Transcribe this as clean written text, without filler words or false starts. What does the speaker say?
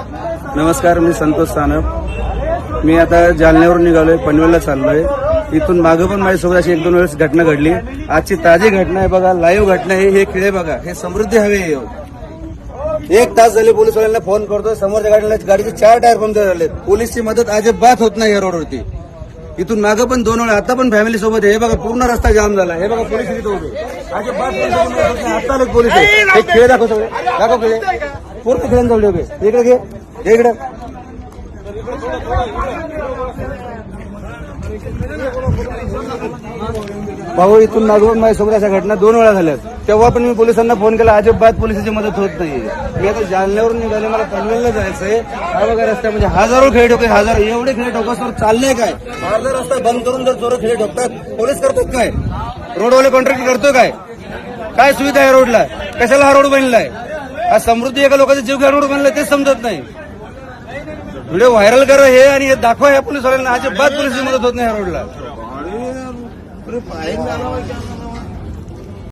नमस्कार, मी संतोष सानप. मी आता जालन्यावरून निघालोय, पनवेलला चाललोय. इथून मागं पण माझ्यासोबत अशी 1-2 वेळेस घटना घडली. आजची ताजी घटना आहे बघा, लाईव्ह घटना आहे. हे खिळे बघा, हे समृद्धी हवे. 1 तास झाले पोलिसवाल्यांना फोन करतोय. समोरच्या गाडीचे 4 टायर पंक्चर झालेत. पोलीसची मदत अजिबात होत नाही या रोडवरती. इथून मागं पण 2 वेळा, आता पण फॅमिली सोबत आहे. हे बघा, पूर्ण रस्ता जाम झाला. हे बघा, पोलीस इथे उभे. आता आलेत पोलीस. हे खेळ दाखव, सगळे दाखव खेळ. पूर्ण खेळांजवळ उभे. इकडे घे, इकडे. भाऊ, इथून मागून माझ्यासोबत अशा घटना 2 वेळा झाल्यात. तेव्हा पण मी पोलिसांना फोन केला, अजिबात पोलिसांची मदत होत नाही. मी आता जालन्यावरून निघाले, मला पनवेलला जायचंय. हा बघा रस्त्यामध्ये हजारो खेळ ठोके, एवढे खेळ ठोकासवर चाललंय काय? अर्धा रस्ता बंद करून जर चोर खेळ ठोकतात, पोलीस करतात काय? रोडवाले कॉन्ट्रॅक्ट करतो काय? काय सुविधा आहे रोडला? कशाला हा रोड बनलाय? हा समृद्धी एका लोकांचा जीव घ्या रोड बनलाय, तेच समजत नाही. व्हिडिओ व्हायरल करा हे आणि हे दाखवा या पोलिसवाल्यांना. अजिबात पोलिसची मदत होत नाही या रोडला.